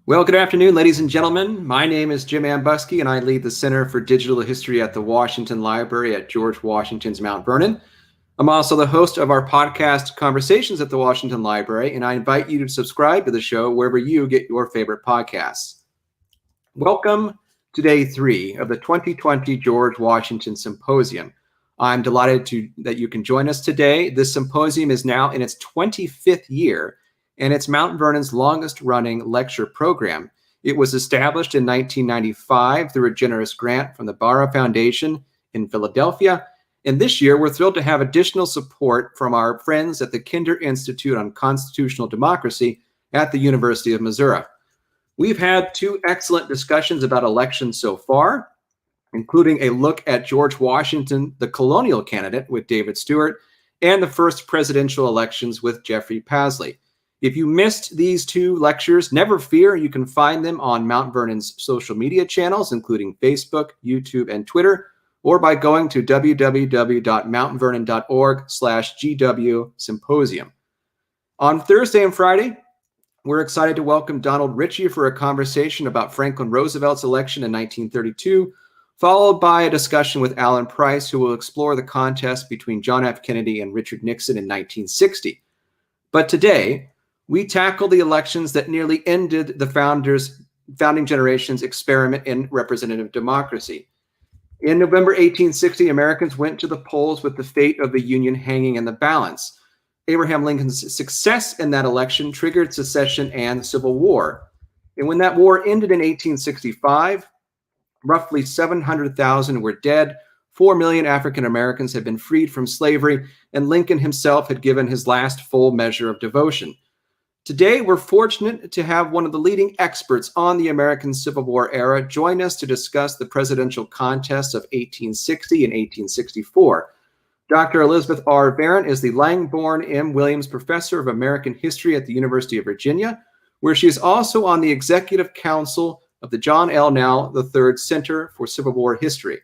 Well, good afternoon, ladies and gentlemen. My name is Jim Ambuski, and I lead the Center for Digital History at the Washington Library at George Washington's Mount Vernon. I'm also the host of our podcast, Conversations at the Washington Library, and I invite you to subscribe to the show wherever you get your favorite podcasts. Welcome to Day 3 of the 2020 George Washington Symposium. I'm delighted that you can join us today. This symposium is now in its 25th year, and it's Mount Vernon's longest-running lecture program. It was established in 1995 through a generous grant from the Varon Foundation in Philadelphia, and this year we're thrilled to have additional support from our friends at the Kinder Institute on Constitutional Democracy at the University of Missouri. We've had two excellent discussions about elections so far, including a look at George Washington, the colonial candidate, with David Stewart, and the first presidential elections with Jeffrey Pasley. If you missed these two lectures, never fear, you can find them on Mount Vernon's social media channels, including Facebook, YouTube, and Twitter, or by going to www.mountvernon.org/GW Symposium. On Thursday and Friday, we're excited to welcome Donald Ritchie for a conversation about Franklin Roosevelt's election in 1932, followed by a discussion with Alan Price, who will explore the contest between John F. Kennedy and Richard Nixon in 1960. But today, we tackle the elections that nearly ended the founding generation's experiment in representative democracy. In November 1860, Americans went to the polls with the fate of the Union hanging in the balance. Abraham Lincoln's success in that election triggered secession and the Civil War. And when that war ended in 1865, roughly 700,000 were dead, 4 million African Americans had been freed from slavery, and Lincoln himself had given his last full measure of devotion. Today, we're fortunate to have one of the leading experts on the American Civil War era join us to discuss the presidential contests of 1860 and 1864. Dr. Elizabeth R. Varon is the Langborn M. Williams Professor of American History at the University of Virginia, where she is also on the Executive Council of the John L. Now III Center for Civil War History.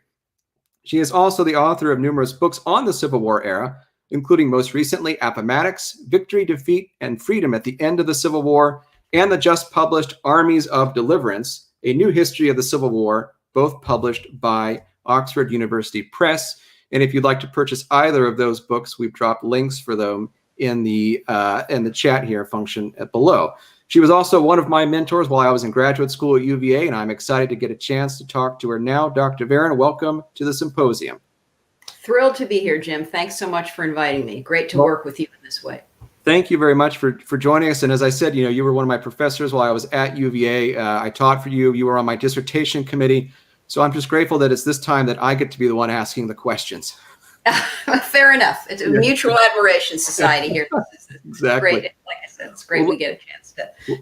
She is also the author of numerous books on the Civil War era, including most recently Appomattox, Victory, Defeat, and Freedom at the End of the Civil War, and the just published Armies of Deliverance, A New History of the Civil War, both published by Oxford University Press. And if you'd like to purchase either of those books, we've dropped links for them in the chat here function below. She was also one of my mentors while I was in graduate school at UVA, and I'm excited to get a chance to talk to her now. Dr. Varon, welcome to the symposium. Thrilled to be here, Jim. Thanks so much for inviting me. Great to work with you in this way. Thank you very much for joining us. And as I said, you were one of my professors while I was at UVA. I taught for you. You were on my dissertation committee. So I'm just grateful that it's this time that I get to be the one asking the questions. Fair enough. It's a mutual admiration society here. Exactly. Great. Like I said, it's great we get a chance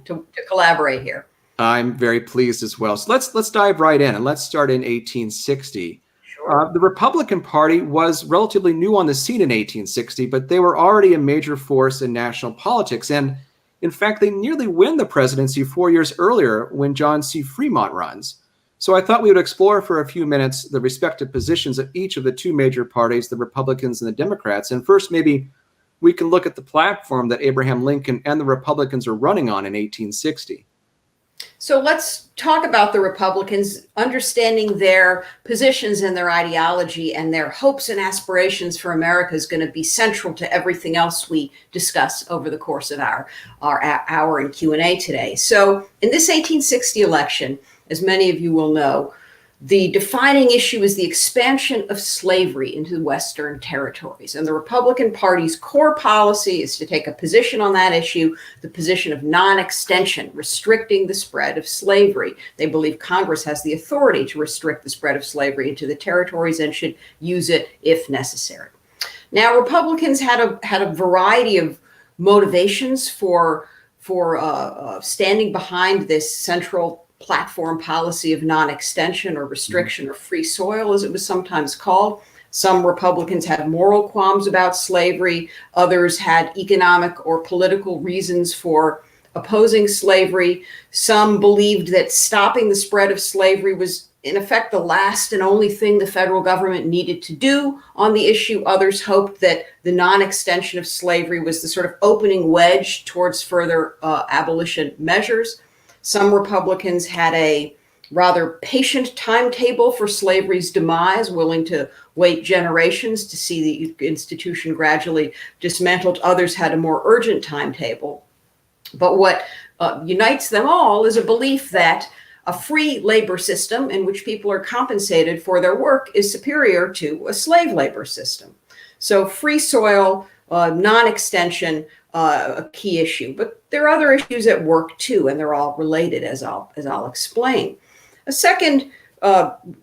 to collaborate here. I'm very pleased as well. So let's dive right in, and let's start in 1860. Sure. The Republican Party was relatively new on the scene in 1860, but they were already a major force in national politics. And in fact, they nearly win the presidency 4 years earlier when John C. Fremont runs. So I thought we would explore for a few minutes the respective positions of each of the two major parties, the Republicans and the Democrats. And first, maybe we can look at the platform that Abraham Lincoln and the Republicans are running on in 1860. So let's talk about the Republicans, understanding their positions and their ideology and their hopes and aspirations for America is going to be central to everything else we discuss over the course of our hour in Q&A today. So in this 1860 election, as many of you will know, the defining issue is the expansion of slavery into the Western territories. And the Republican Party's core policy is to take a position on that issue, the position of non-extension, restricting the spread of slavery. They believe Congress has the authority to restrict the spread of slavery into the territories and should use it if necessary. Now, Republicans had a variety of motivations for standing behind this central platform policy of non-extension or restriction or free soil, as it was sometimes called. Some Republicans had moral qualms about slavery. Others had economic or political reasons for opposing slavery. Some believed that stopping the spread of slavery was, in effect, the last and only thing the federal government needed to do on the issue. Others hoped that the non-extension of slavery was the sort of opening wedge towards further abolition measures. Some Republicans had a rather patient timetable for slavery's demise, willing to wait generations to see the institution gradually dismantled. Others had a more urgent timetable. But what unites them all is a belief that a free labor system in which people are compensated for their work is superior to a slave labor system. So free soil, non-extension, a key issue. But there are other issues at work too, and they're all related, as I'll explain. A second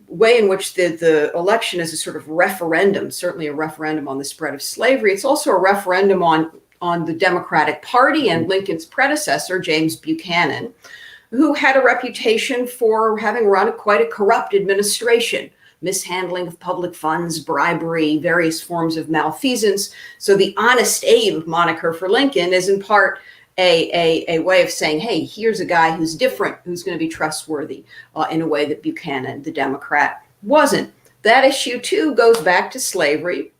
way in which the election is a sort of referendum, certainly a referendum on the spread of slavery. It's also a referendum on the Democratic Party and Lincoln's predecessor, James Buchanan, who had a reputation for having run quite a corrupt administration, mishandling of public funds, bribery, various forms of malfeasance. So the Honest Abe moniker for Lincoln is in part a way of saying, hey, here's a guy who's different, who's going to be trustworthy in a way that Buchanan, the Democrat, wasn't. That issue, too, goes back to slavery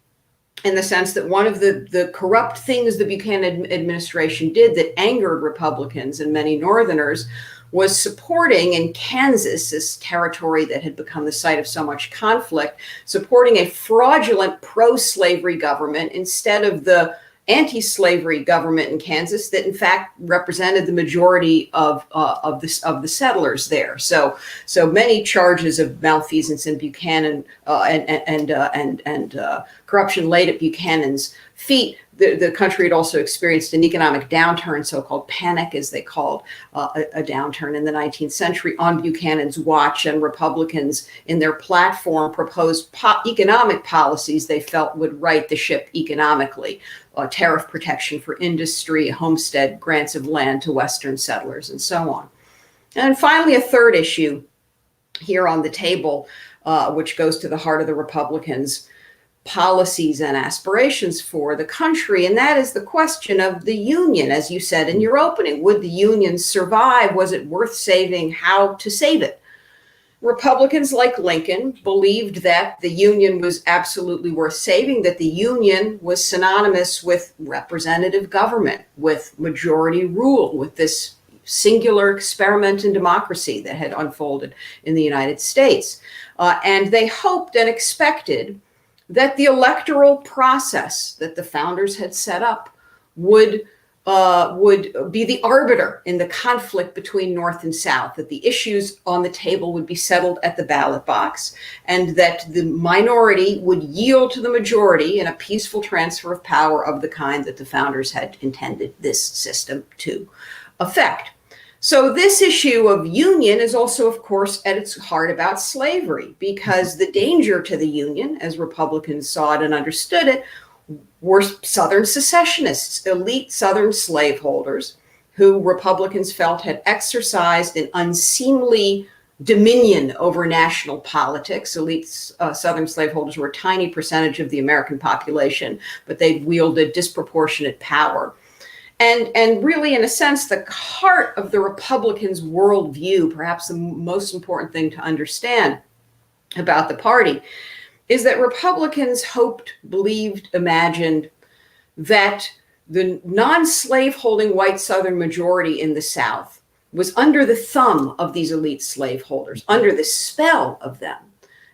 in the sense that one of the corrupt things the Buchanan administration did that angered Republicans and many Northerners was supporting in Kansas, this territory that had become the site of so much conflict, supporting a fraudulent pro-slavery government instead of the anti-slavery government in Kansas that in fact represented the majority of the settlers there. So many charges of malfeasance in Buchanan and corruption laid at Buchanan's feet. The country had also experienced an economic downturn, so-called panic, as they called a downturn in the 19th century on Buchanan's watch, and Republicans in their platform proposed economic policies they felt would right the ship economically. Tariff protection for industry, homestead grants of land to Western settlers, and so on. And finally, a third issue here on the table, which goes to the heart of the Republicans' policies and aspirations for the country, and that is the question of the Union. As you said in your opening, would the Union survive? Was it worth saving? How to save it? Republicans like Lincoln believed that the Union was absolutely worth saving, that the Union was synonymous with representative government, with majority rule, with this singular experiment in democracy that had unfolded in the United States. And they hoped and expected that the electoral process that the founders had set up would be the arbiter in the conflict between North and South, that the issues on the table would be settled at the ballot box, and that the minority would yield to the majority in a peaceful transfer of power of the kind that the founders had intended this system to effect. So this issue of union is also, of course, at its heart about slavery, because the danger to the Union, as Republicans saw it and understood it, were Southern secessionists, elite Southern slaveholders, who Republicans felt had exercised an unseemly dominion over national politics. Elite Southern slaveholders were a tiny percentage of the American population, but they wielded disproportionate power. And really, in a sense, the heart of the Republicans' worldview, perhaps the most important thing to understand about the party, is that Republicans hoped, believed, imagined that the non-slaveholding white Southern majority in the South was under the thumb of these elite slaveholders, under the spell of them.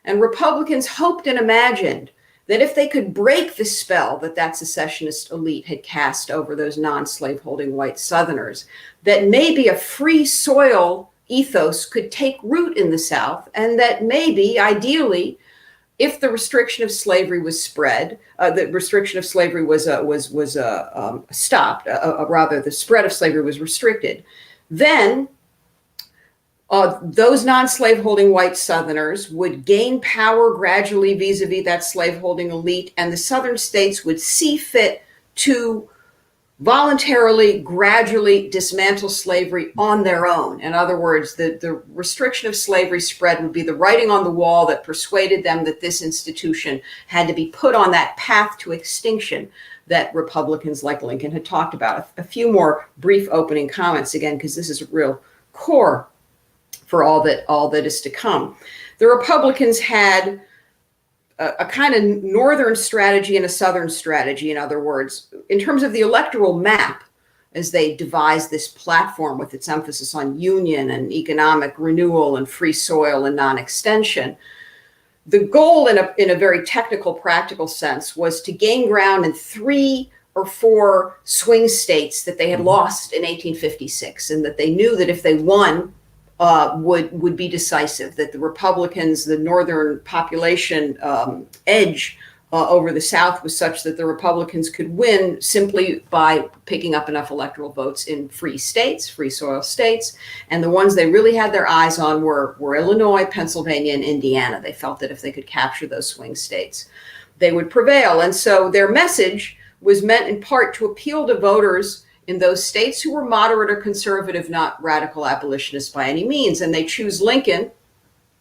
And Republicans hoped and imagined that if they could break the spell that secessionist elite had cast over those non-slaveholding white Southerners, that maybe a free soil ethos could take root in the South, and that maybe, ideally, if the restriction of slavery was spread, the restriction of slavery was stopped, rather the spread of slavery was restricted, then those non-slaveholding white Southerners would gain power gradually vis-a-vis that slaveholding elite, and the Southern states would see fit to voluntarily, gradually dismantle slavery on their own. In other words, the restriction of slavery spread would be the writing on the wall that persuaded them that this institution had to be put on that path to extinction that Republicans like Lincoln had talked about. A few more brief opening comments, again, because this is a real core for all that is to come. The Republicans had a kind of northern strategy and a southern strategy. In other words, in terms of the electoral map, as they devised this platform with its emphasis on union and economic renewal and free soil and non-extension. The goal in a very technical, practical sense was to gain ground in 3 or 4 swing states that they had lost in 1856, and that they knew that if they won, would be decisive, that the Republicans, the northern population edge over the South was such that the Republicans could win simply by picking up enough electoral votes in free states, free soil states. And the ones they really had their eyes on were Illinois, Pennsylvania, and Indiana. They felt that if they could capture those swing states, they would prevail. And so their message was meant in part to appeal to voters in those states who were moderate or conservative, not radical abolitionists by any means. And they choose Lincoln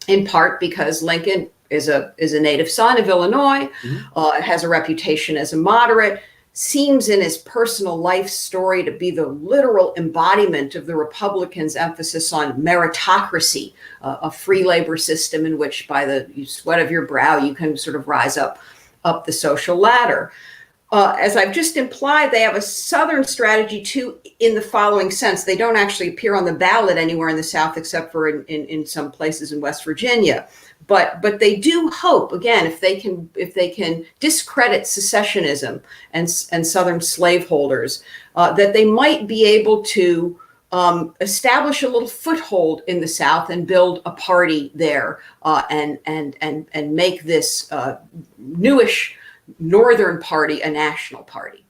in part because Lincoln is a native son of Illinois, has a reputation as a moderate, seems in his personal life story to be the literal embodiment of the Republicans' emphasis on meritocracy, a free labor system in which by the sweat of your brow, you can sort of rise up the social ladder. As I've just implied, they have a Southern strategy too, in the following sense. They don't actually appear on the ballot anywhere in the South except for in some places in West Virginia. But they do hope, again, if they can discredit secessionism and Southern slaveholders, that they might be able to establish a little foothold in the South and build a party there, and make this newish Northern party a national party.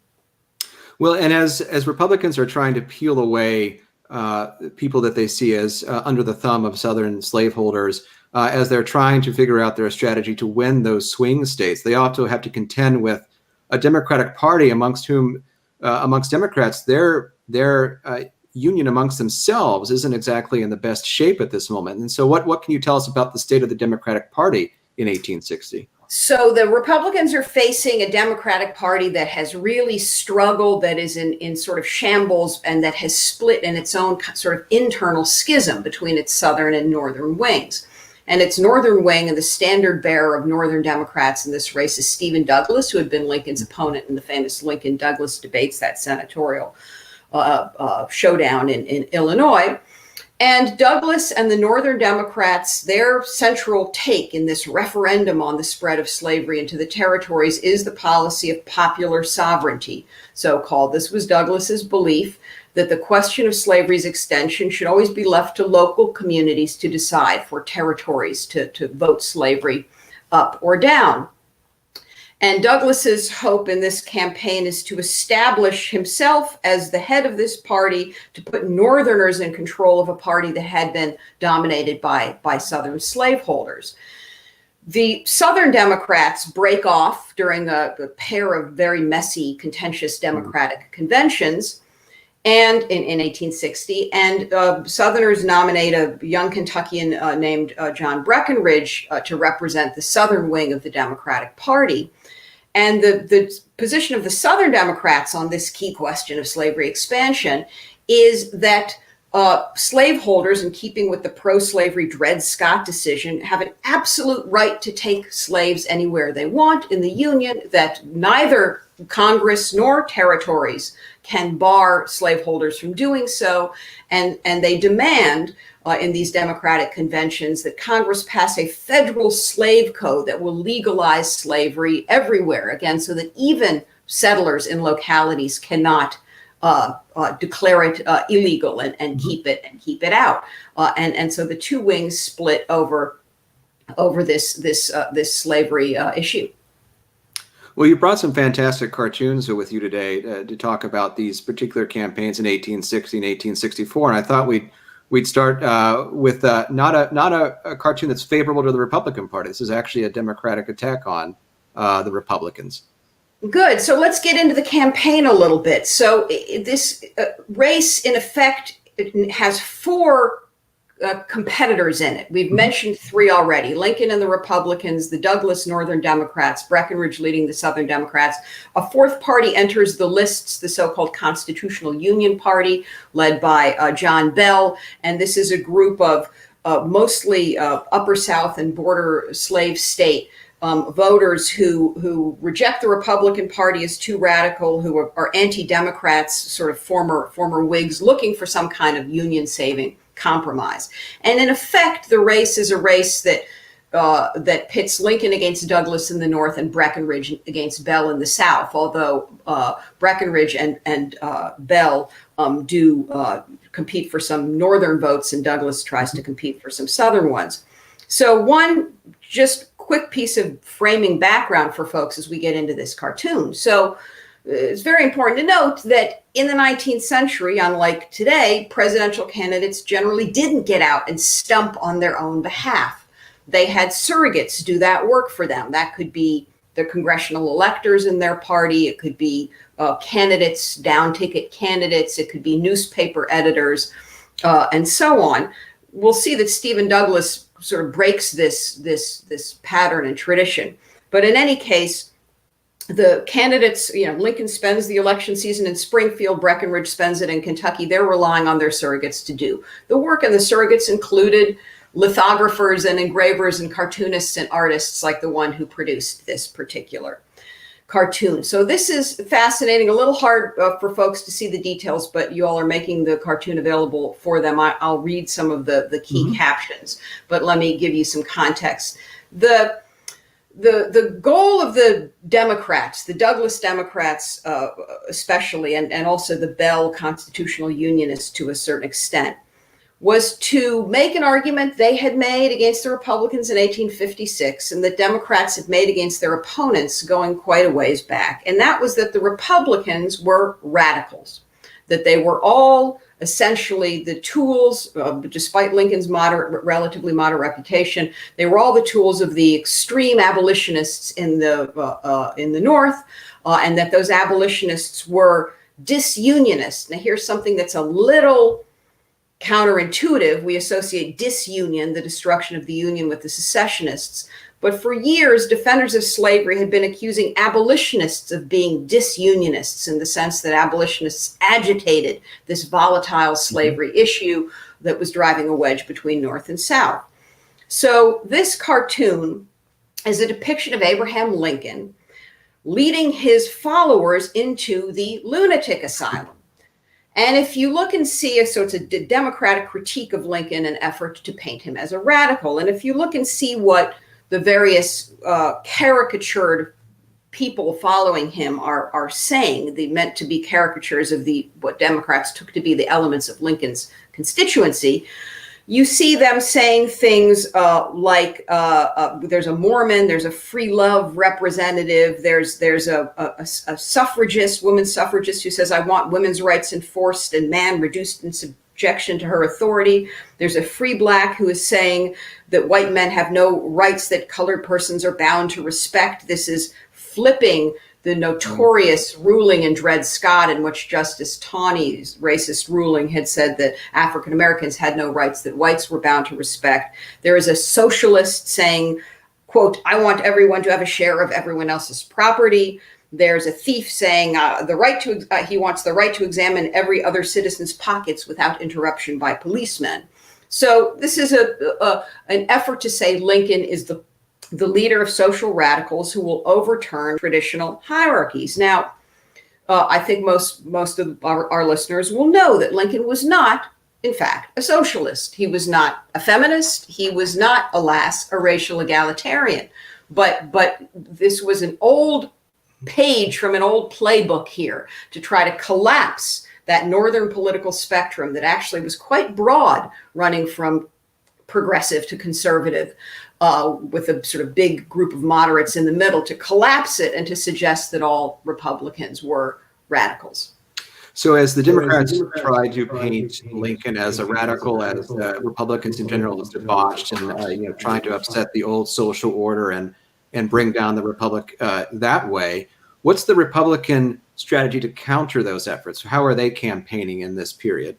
Well, and as Republicans are trying to peel away people that they see as under the thumb of Southern slaveholders, as they're trying to figure out their strategy to win those swing states, they also have to contend with a Democratic Party amongst Democrats, their union amongst themselves isn't exactly in the best shape at this moment. And so what can you tell us about the state of the Democratic Party in 1860? So the Republicans are facing a Democratic Party that has really struggled, that is in sort of shambles, and that has split in its own sort of internal schism between its Southern and Northern wings. And its Northern wing, and the standard bearer of Northern Democrats in this race, is Stephen Douglas, who had been Lincoln's opponent in the famous Lincoln-Douglas debates, that senatorial showdown in Illinois. And Douglas and the Northern Democrats, their central take in this referendum on the spread of slavery into the territories is the policy of popular sovereignty, so-called. This was Douglas's belief that the question of slavery's extension should always be left to local communities to decide, for territories to vote slavery up or down. And Douglas's hope in this campaign is to establish himself as the head of this party, to put Northerners in control of a party that had been dominated by Southern slaveholders. The Southern Democrats break off during a pair of very messy, contentious Democratic conventions, and in 1860, and Southerners nominate a young Kentuckian named John Breckinridge to represent the Southern wing of the Democratic Party. And the position of the Southern Democrats on this key question of slavery expansion is that slaveholders, in keeping with the pro-slavery Dred Scott decision, have an absolute right to take slaves anywhere they want in the Union, that neither Congress nor territories can bar slaveholders from doing so. And they demand in these Democratic conventions that Congress pass a federal slave code that will legalize slavery everywhere, again, so that even settlers in localities cannot declare it illegal and keep it out. And so the two wings split over this slavery issue. Well, you brought some fantastic cartoons with you today to talk about these particular campaigns in 1860 and 1864, and I thought we'd start with not a cartoon that's favorable to the Republican Party. This is actually a Democratic attack on the Republicans. Good. So let's get into the campaign a little bit. So this race, in effect, has 4 competitors in it. We've mentioned 3 already: Lincoln and the Republicans, the Douglas Northern Democrats, Breckinridge leading the Southern Democrats. A 4th party enters the lists, the so-called Constitutional Union Party, led by John Bell. And this is a group of mostly Upper South and border slave state voters who reject the Republican Party as too radical, who are anti-Democrats, sort of former Whigs, looking for some kind of union-saving compromise. And in effect, the race is a race that pits Lincoln against Douglas in the North and Breckinridge against Bell in the South, although Breckinridge and Bell do compete for some Northern votes, and Douglas tries to compete for some Southern ones. So one just quick piece of framing background for folks as we get into this cartoon. So it's very important to note that in the 19th century, unlike today, presidential candidates generally didn't get out and stump on their own behalf. They had surrogates do that work for them. That could be the congressional electors in their party. It could be candidates, down-ticket candidates. It could be newspaper editors, and so on. We'll see that Stephen Douglas sort of breaks this pattern and tradition. But in any case, the candidates, Lincoln spends the election season in Springfield, Breckinridge spends it in Kentucky. They're relying on their surrogates to do the work, and the surrogates included lithographers and engravers and cartoonists and artists like the one who produced this particular cartoon. So this is fascinating, a little hard for folks to see the details, but you all are making the cartoon available for them. I'll read some of the key captions, but let me give you some context. The goal of the Democrats, the Douglas Democrats especially, and also the Bell Constitutional Unionists to a certain extent, was to make an argument they had made against the Republicans in 1856 and the Democrats had made against their opponents going quite a ways back. And that was that the Republicans were radicals, that they were all essentially the tools, despite Lincoln's relatively moderate reputation, they were all the tools of the extreme abolitionists in the North, and that those abolitionists were disunionists. Now here's something that's a little counterintuitive. We associate disunion, the destruction of the Union, with the secessionists. But for years, defenders of slavery had been accusing abolitionists of being disunionists in the sense that abolitionists agitated this volatile slavery issue that was driving a wedge between North and South. So this cartoon is a depiction of Abraham Lincoln leading his followers into the lunatic asylum. And if you look and see, so it's a democratic critique of Lincoln, an effort to paint him as a radical. And if you look and see what the various caricatured people following him are saying, they meant to be caricatures of what Democrats took to be the elements of Lincoln's constituency, you see them saying things like there's a Mormon, there's a free love representative, there's a suffragist, women's suffragist who says, I want women's rights enforced and man reduced in subjection to her authority. There's a free black who is saying that white men have no rights that colored persons are bound to respect. This is flipping the notorious ruling in Dred Scott, in which Justice Taney's racist ruling had said that African Americans had no rights that whites were bound to respect. There is a socialist saying, quote, I want everyone to have a share of everyone else's property. There's a thief saying he wants the right to examine every other citizen's pockets without interruption by policemen. So this is an effort to say Lincoln is the leader of social radicals who will overturn traditional hierarchies. Now, I think most of our listeners will know that Lincoln was not, in fact, a socialist. He was not a feminist. He was not, alas, a racial egalitarian. But this was an old page from an old playbook here to try to collapse that northern political spectrum that actually was quite broad, running from progressive to conservative, with a sort of big group of moderates in the middle, to collapse it and to suggest that all Republicans were radicals. So as the Democrats tried to paint Lincoln as a radical, as Republicans in general as debauched and trying to upset the old social order and bring down the republic that way, what's the Republican strategy to counter those efforts? How are they campaigning in this period?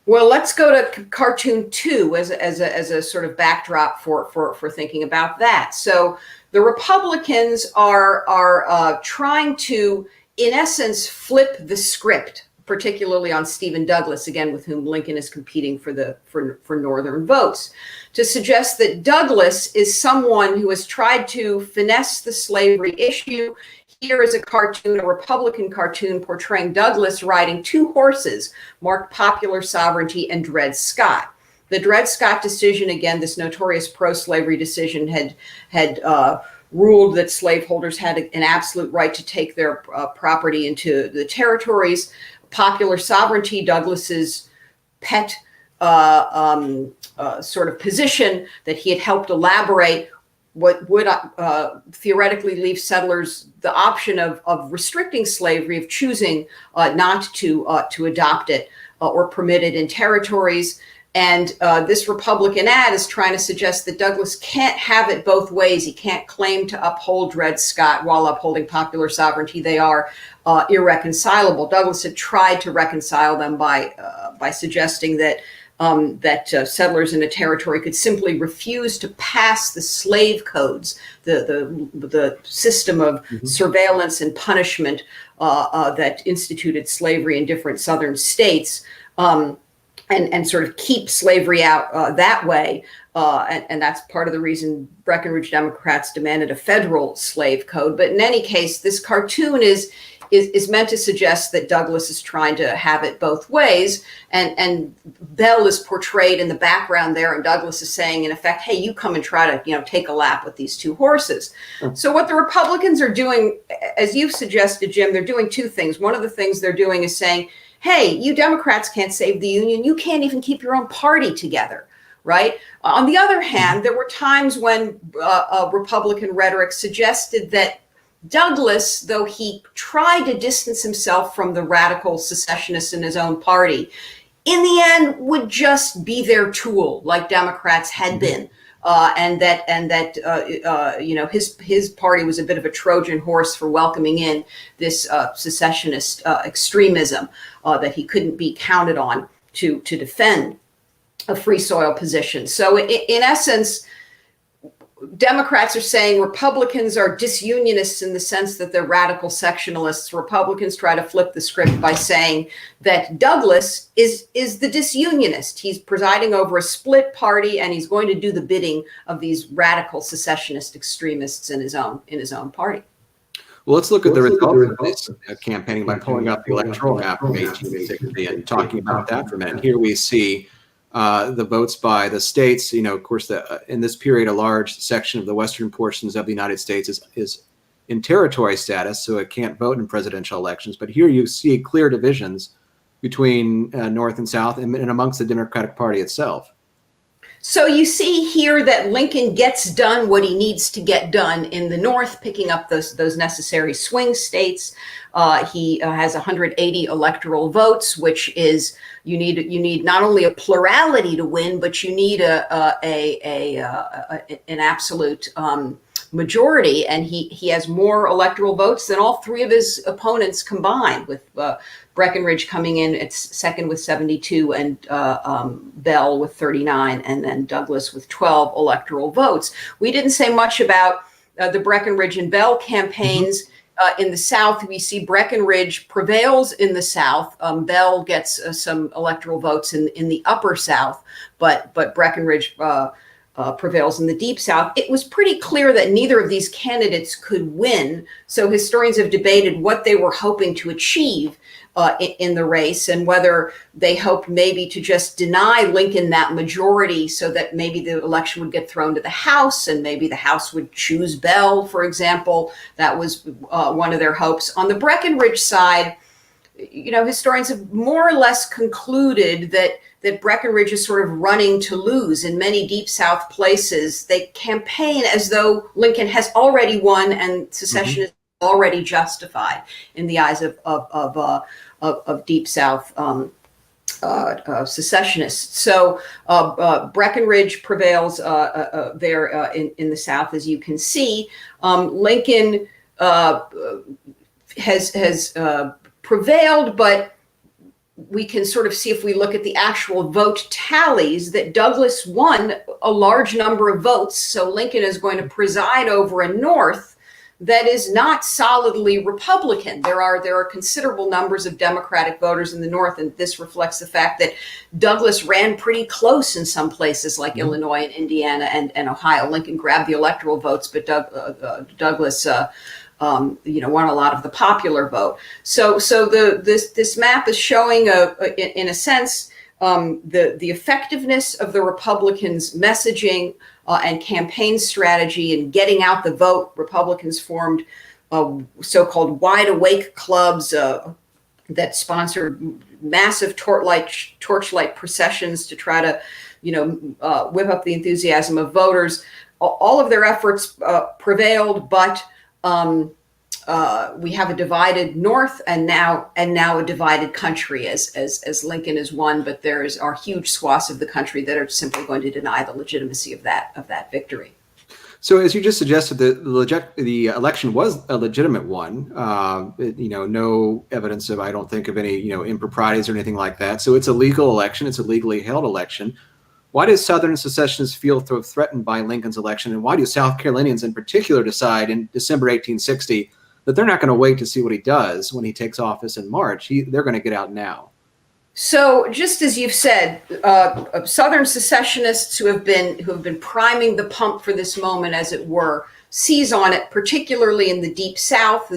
Well, let's go to cartoon 2 as a sort of backdrop for thinking about that. So the Republicans are trying to, in essence, flip the script, particularly on Stephen Douglas, again, with whom Lincoln is competing for Northern votes, to suggest that Douglas is someone who has tried to finesse the slavery issue. Here is a cartoon, a Republican cartoon, portraying Douglas riding two horses marked Popular Sovereignty and Dred Scott. The Dred Scott decision, again, this notorious pro-slavery decision, had ruled that slaveholders had an absolute right to take their property into the territories. Popular Sovereignty, Douglas's pet sort of position that he had helped elaborate, what would theoretically leave settlers the option of restricting slavery, of choosing not to adopt it or permit it in territories. And this Republican ad is trying to suggest that Douglas can't have it both ways. He can't claim to uphold Dred Scott while upholding popular sovereignty. They are irreconcilable. Douglas had tried to reconcile them by suggesting that settlers in a territory could simply refuse to pass the slave codes, the system of surveillance and punishment that instituted slavery in different southern states, and sort of keep slavery out that way. And that's part of the reason Breckinridge Democrats demanded a federal slave code. But in any case, this cartoon is meant to suggest that Douglas is trying to have it both ways. And Bell is portrayed in the background there, and Douglas is saying, in effect, hey, you come and try to, take a lap with these two horses. So what the Republicans are doing, as you've suggested, Jim, they're doing two things. One of the things they're doing is saying, hey, you Democrats can't save the Union. You can't even keep your own party together, right? On the other hand, there were times when Republican rhetoric suggested that Douglas, though he tried to distance himself from the radical secessionists in his own party, in the end would just be their tool, like Democrats had been. And that his party was a bit of a Trojan horse for welcoming in this secessionist extremism, that he couldn't be counted on to defend a free soil position. So in essence, Democrats are saying Republicans are disunionists in the sense that they're radical sectionalists. Republicans try to flip the script by saying that Douglas is the disunionist. He's presiding over a split party, and he's going to do the bidding of these radical secessionist extremists in his own party. Well, let's look at the results of this campaigning by pulling up the electoral map of 1860 and talking about that for a minute. Here we see the votes by the states. Of course, in this period, a large section of the western portions of the United States is in territory status, so it can't vote in presidential elections. But here you see clear divisions between North and South and amongst the Democratic Party itself. So you see here that Lincoln gets done what he needs to get done in the North, picking up those necessary swing states. He has 180 electoral votes, which is you need not only a plurality to win, but you need an absolute majority. And he has more electoral votes than all three of his opponents combined, with Breckinridge coming in at second with 72, and Bell with 39, and then Douglas with 12 electoral votes. We didn't say much about the Breckinridge and Bell campaigns. In the South, we see Breckinridge prevails in the South. Bell gets some electoral votes in the upper South, but Breckinridge prevails in the deep South. It was pretty clear that neither of these candidates could win, so historians have debated what they were hoping to achieve in the race, and whether they hoped maybe to just deny Lincoln that majority so that maybe the election would get thrown to the House, and maybe the House would choose Bell, for example. That was one of their hopes. On the Breckinridge side, historians have more or less concluded that Breckinridge is sort of running to lose. In many deep South places, they campaign as though Lincoln has already won and secession is already justified in the eyes of deep South secessionists. So Breckinridge prevails there in the South, as you can see. Lincoln has prevailed, but we can sort of see, if we look at the actual vote tallies, that Douglas won a large number of votes. So Lincoln is going to preside over a North that is not solidly Republican. There are considerable numbers of Democratic voters in the North, and this reflects the fact that Douglas ran pretty close in some places like Illinois and Indiana and Ohio. Lincoln grabbed the electoral votes, but Douglas won a lot of the popular vote. So this map is showing in a sense the effectiveness of the Republicans' messaging and campaign strategy in getting out the vote. Republicans formed so-called wide awake clubs that sponsored massive torchlight processions to try to, whip up the enthusiasm of voters. All of their efforts prevailed, but we have a divided North and now a divided country as Lincoln is one, but are huge swaths of the country that are simply going to deny the legitimacy of that victory. So, as you just suggested, the election was a legitimate one. No evidence of, I don't think, of any improprieties or anything like that. So, it's a legal election. It's a legally held election. Why do Southern secessionists feel threatened by Lincoln's election, and why do South Carolinians in particular decide in December 1860 that they're not going to wait to see what he does when he takes office in March? They're going to get out now. So, just as you've said, Southern secessionists who have been priming the pump for this moment, as it were, seize on it, particularly in the Deep South,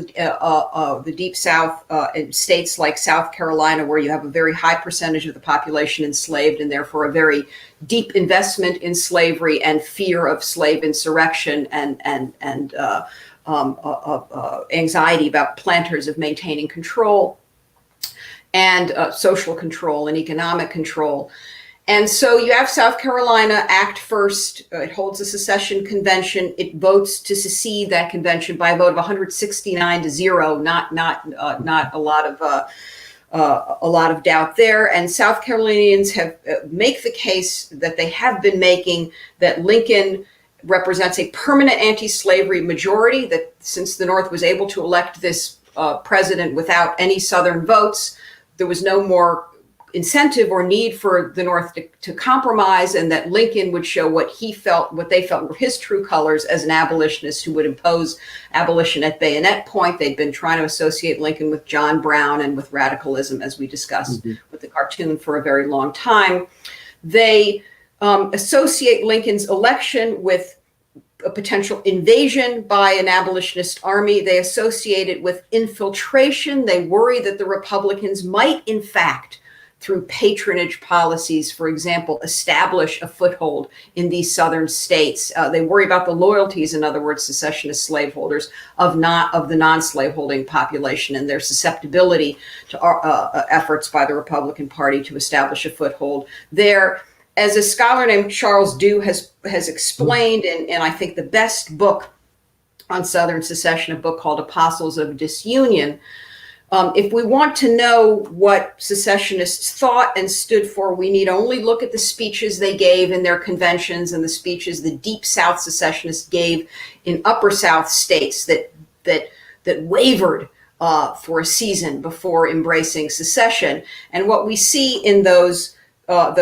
in states like South Carolina, where you have a very high percentage of the population enslaved, and therefore a very deep investment in slavery and fear of slave insurrection and anxiety about planters of maintaining control and social control and economic control. And so you have South Carolina act first. It holds a secession convention. It votes to secede that convention by a vote of 169-0. Not a lot of doubt there. And South Carolinians have make the case that they have been making, that Lincoln represents a permanent anti-slavery majority, that since the North was able to elect this president without any Southern votes, there was no more incentive or need for the North to compromise, and that Lincoln would show what they felt were his true colors as an abolitionist who would impose abolition at bayonet point. They'd been trying to associate Lincoln with John Brown and with radicalism, as we discussed with the cartoon, for a very long time. They associate Lincoln's election with a potential invasion by an abolitionist army. They associate it with infiltration. They worry that the Republicans might, in fact, through patronage policies, for example, establish a foothold in these southern states. They worry about the loyalties, in other words, secessionist slaveholders of the non-slaveholding population, and their susceptibility to efforts by the Republican Party to establish a foothold there. As a scholar named Charles Dew has explained, and I think the best book on Southern secession, a book called Apostles of Disunion, if we want to know what secessionists thought and stood for, we need only look at the speeches they gave in their conventions and the speeches the Deep South secessionists gave in Upper South states that wavered for a season before embracing secession. And what we see in those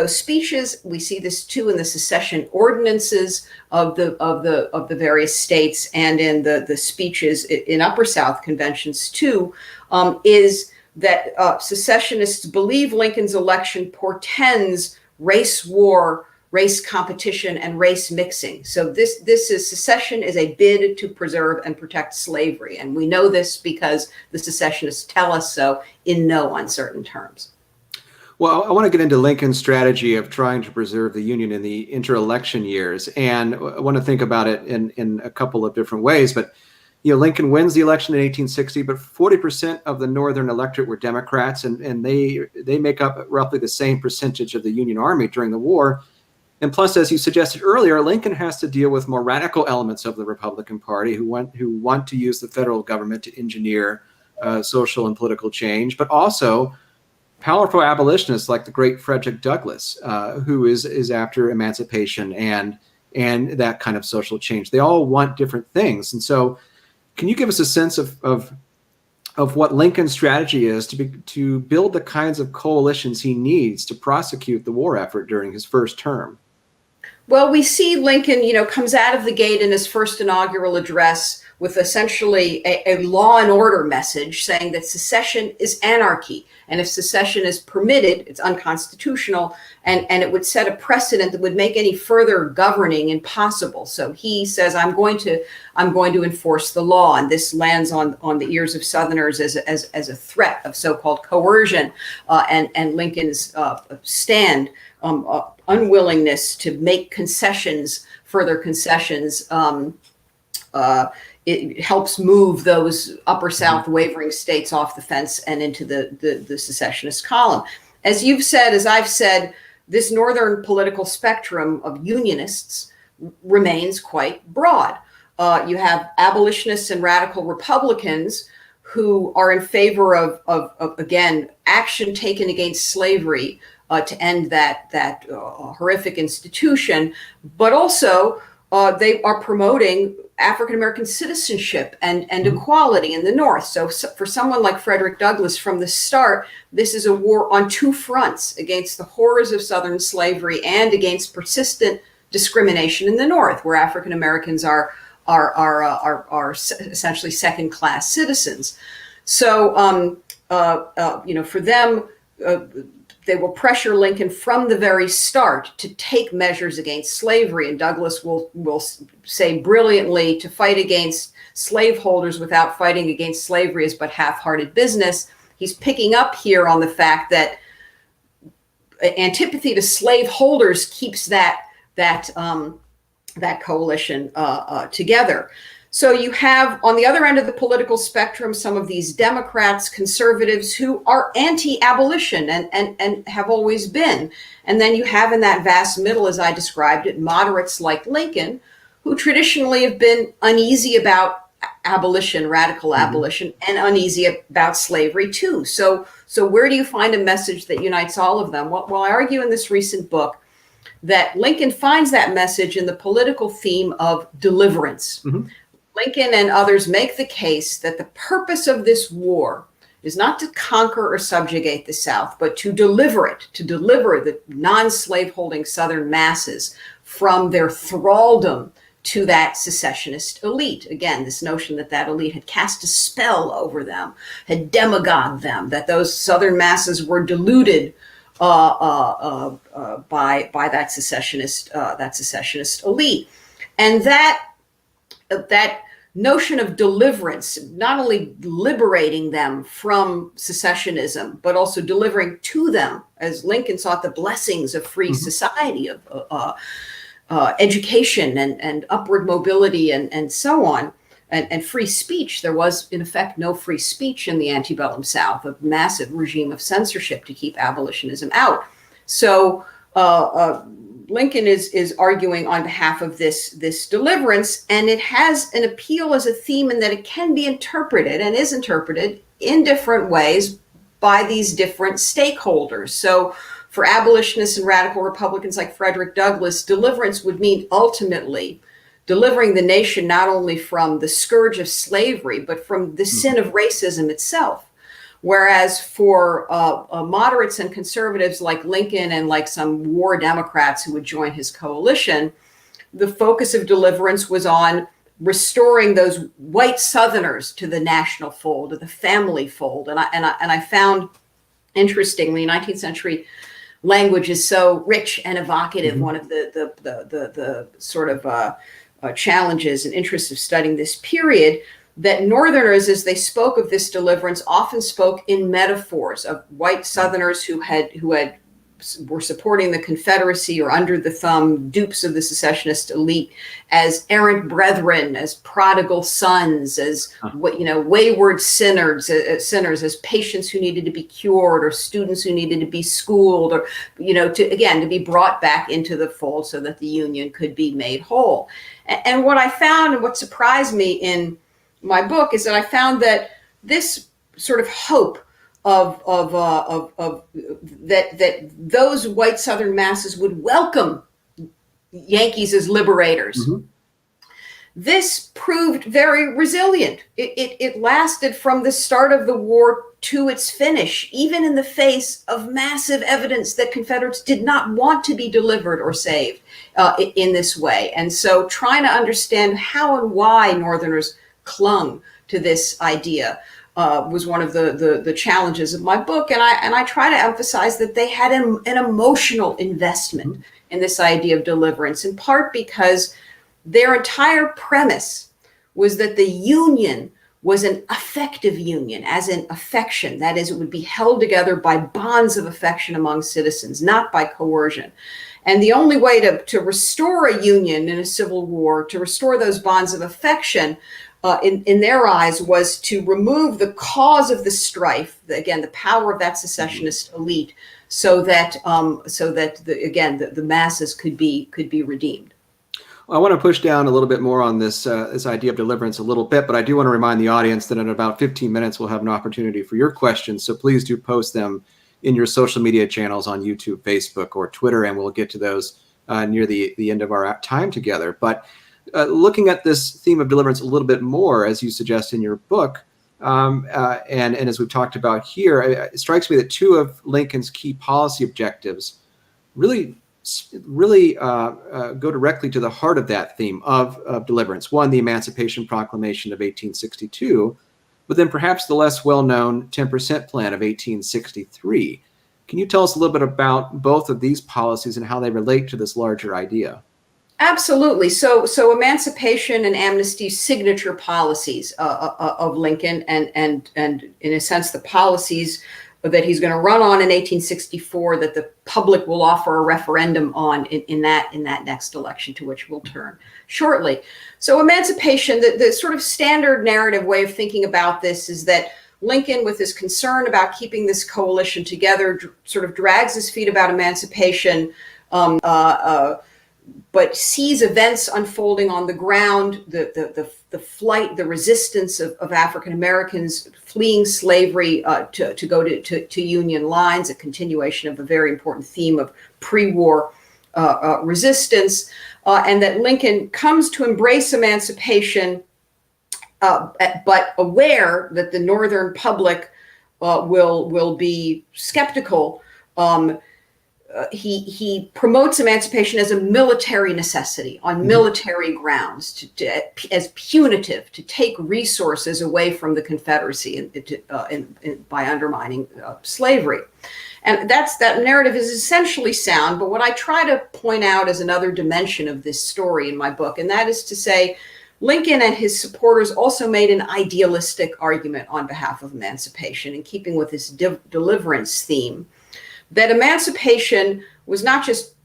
speeches, we see this too in the secession ordinances of the various states, and in the speeches in Upper South conventions too, is that secessionists believe Lincoln's election portends race war, race competition, and race mixing. So secession is a bid to preserve and protect slavery, and we know this because the secessionists tell us so in no uncertain terms. Well, I want to get into Lincoln's strategy of trying to preserve the Union in the inter-election years, and I want to think about it in a couple of different ways. But Lincoln wins the election in 1860, but 40% of the Northern electorate were Democrats, and they make up roughly the same percentage of the Union Army during the war. And plus, as you suggested earlier, Lincoln has to deal with more radical elements of the Republican Party who want to use the federal government to engineer social and political change, but also powerful abolitionists like the great Frederick Douglass, who is after emancipation and that kind of social change. They all want different things. And so can you give us a sense of what Lincoln's strategy is to build the kinds of coalitions he needs to prosecute the war effort during his first term? Well, we see Lincoln, comes out of the gate in his first inaugural address with essentially a law and order message saying that secession is anarchy. And if secession is permitted, it's unconstitutional, and it would set a precedent that would make any further governing impossible. So he says, I'm going to enforce the law. And this lands on the ears of Southerners as a threat of so-called coercion, and Lincoln's unwillingness to make concessions, further concessions. It helps move those upper South wavering states off the fence and into the secessionist column. As you've said, as I've said, this northern political spectrum of unionists remains quite broad. You have abolitionists and radical Republicans who are in favor of again, action taken against slavery to end that horrific institution, but also they are promoting African-American citizenship and equality in the North. So for someone like Frederick Douglass, from the start, this is a war on two fronts, against the horrors of Southern slavery and against persistent discrimination in the North, where African-Americans are essentially second-class citizens. So, for them, they will pressure Lincoln from the very start to take measures against slavery. And Douglass will say brilliantly, to fight against slaveholders without fighting against slavery is but half-hearted business. He's picking up here on the fact that antipathy to slaveholders keeps that coalition together. So you have, on the other end of the political spectrum, some of these Democrats, conservatives who are anti-abolition and have always been. And then you have in that vast middle, as I described it, moderates like Lincoln, who traditionally have been uneasy about abolition, radical abolition, and uneasy about slavery too. So where do you find a message that unites all of them? Well, I argue in this recent book that Lincoln finds that message in the political theme of deliverance. Mm-hmm. Lincoln and others make the case that the purpose of this war is not to conquer or subjugate the South, but to deliver it, to deliver the non-slaveholding Southern masses from their thraldom to that secessionist elite. Again, this notion that elite had cast a spell over them, had demagogued them, that those Southern masses were deluded by that secessionist elite. And that notion of deliverance, not only liberating them from secessionism, but also delivering to them, as Lincoln sought the blessings of free society, of education and upward mobility and so on, and free speech. There was, in effect, no free speech in the antebellum South, a massive regime of censorship to keep abolitionism out. So Lincoln is arguing on behalf of this deliverance, and it has an appeal as a theme in that it can be interpreted and is interpreted in different ways by these different stakeholders. So for abolitionists and radical Republicans like Frederick Douglass, deliverance would mean ultimately delivering the nation not only from the scourge of slavery, but from the sin of racism itself. Whereas for moderates and conservatives like Lincoln and like some war Democrats who would join his coalition, the focus of deliverance was on restoring those white Southerners to the national fold, to the family fold. And I found, interestingly, 19th century language is so rich and evocative. One of the sort of challenges and interests of studying this period, that Northerners, as they spoke of this deliverance, often spoke in metaphors of white Southerners who were supporting the Confederacy or under the thumb dupes of the secessionist elite as errant brethren, as prodigal sons, as wayward sinners, as patients who needed to be cured, or students who needed to be schooled, or to be brought back into the fold so that the Union could be made whole. And what I found, and what surprised me in my book, is that I found that this sort of hope of that those white Southern masses would welcome Yankees as liberators. This proved very resilient. It lasted from the start of the war to its finish, even in the face of massive evidence that Confederates did not want to be delivered or saved in this way. And so trying to understand how and why Northerners clung to this idea was one of the challenges of my book. And I try to emphasize that they had an emotional investment in this idea of deliverance, in part because their entire premise was that the union was an affective union, as in affection. That is, it would be held together by bonds of affection among citizens, not by coercion. And the only way to restore a union in a civil war, to restore those bonds of affection, in their eyes, was to remove the cause of the strife, again, the power of that secessionist elite, so that the masses could be redeemed. I want to push down a little bit more on this idea of deliverance a little bit, but I do want to remind the audience that in about 15 minutes we'll have an opportunity for your questions. So please do post them in your social media channels on YouTube, Facebook, or Twitter, and we'll get to those near the end of our time together. But looking at this theme of deliverance a little bit more, as you suggest in your book, and as we've talked about here, it strikes me that two of Lincoln's key policy objectives really go directly to the heart of that theme of deliverance. One, the Emancipation Proclamation of 1862, but then perhaps the less well-known 10% Plan of 1863. Can you tell us a little bit about both of these policies and how they relate to this larger idea? Absolutely. So emancipation and amnesty, signature policies of Lincoln, and in a sense the policies that he's going to run on in 1864 that the public will offer a referendum on in that next election, to which we'll turn shortly. So emancipation, the sort of standard narrative way of thinking about this is that Lincoln, with his concern about keeping this coalition together, sort of drags his feet about emancipation, but sees events unfolding on the ground, the flight, the resistance of African Americans fleeing slavery to go to Union lines, a continuation of a very important theme of pre-war resistance, and that Lincoln comes to embrace emancipation, but aware that the Northern public will be skeptical. He promotes emancipation as a military necessity on military grounds, as punitive, to take resources away from the Confederacy by undermining slavery. And that narrative is essentially sound, but what I try to point out is another dimension of this story in my book, and that is to say, Lincoln and his supporters also made an idealistic argument on behalf of emancipation, in keeping with this deliverance theme, that emancipation was not just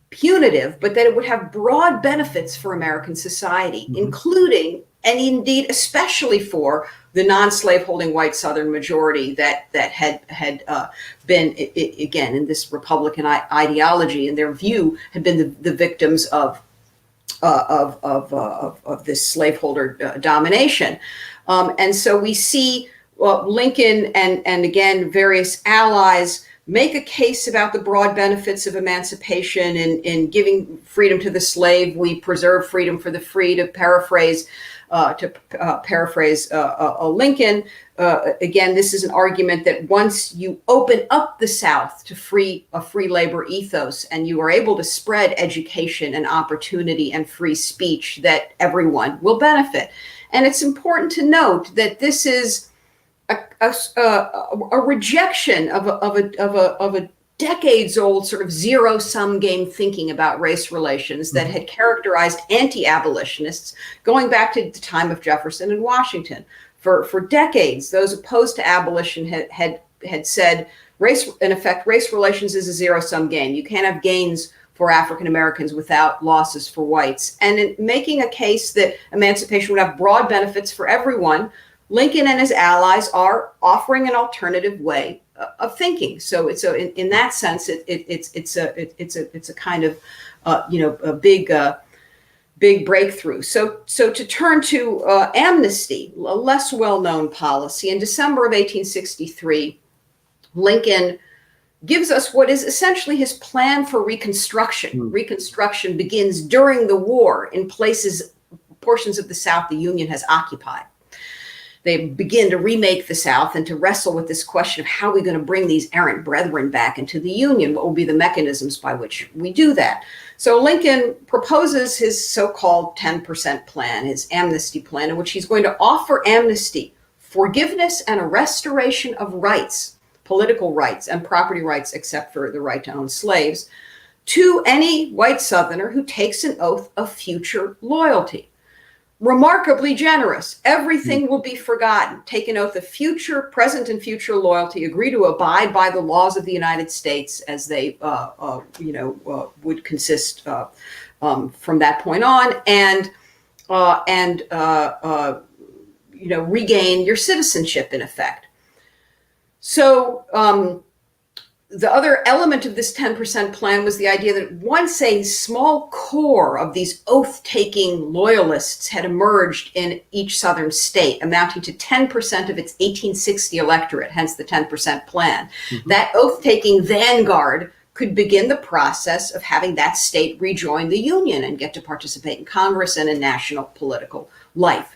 punitive, but that it would have broad benefits for American society, including, and indeed especially, for the non-slaveholding white Southern majority that had been, again, in this Republican ideology, in their view, had been the victims of this slaveholder domination. And so we see Lincoln and again, various allies make a case about the broad benefits of emancipation in giving freedom to the slave. We preserve freedom for the free, to paraphrase Lincoln. Again, this is an argument that once you open up the South to a free labor ethos, and you are able to spread education and opportunity and free speech, that everyone will benefit. And it's important to note that this is a rejection of a decades-old sort of zero-sum game thinking about race relations that had characterized anti-abolitionists going back to the time of Jefferson and Washington. For decades, those opposed to abolition had said, in effect, race relations is a zero-sum game. You can't have gains for African Americans without losses for whites. And in making a case that emancipation would have broad benefits for everyone, Lincoln and his allies are offering an alternative way of thinking. So it's in that sense, it's a kind of a big breakthrough. So to turn to amnesty, a less well-known policy, in December of 1863, Lincoln gives us what is essentially his plan for Reconstruction. Reconstruction begins during the war in portions of the South the Union has occupied. they begin to remake the South and to wrestle with this question of how are we going to bring these errant brethren back into the Union? What will be the mechanisms by which we do that? So Lincoln proposes his so-called 10% plan, his amnesty plan, in which he's going to offer amnesty, forgiveness, and a restoration of rights, political rights and property rights, except for the right to own slaves, to any white Southerner who takes an oath of future loyalty. Remarkably generous. Everything will be forgotten. Take an oath of future, present, and future loyalty. Agree to abide by the laws of the United States as they, would consist from that point on, and regain your citizenship in effect. So the other element of this 10% plan was the idea that once a small core of these oath-taking loyalists had emerged in each Southern state, amounting to 10% of its 1860 electorate, hence the 10% plan, that oath-taking vanguard could begin the process of having that state rejoin the Union and get to participate in Congress and in national political life.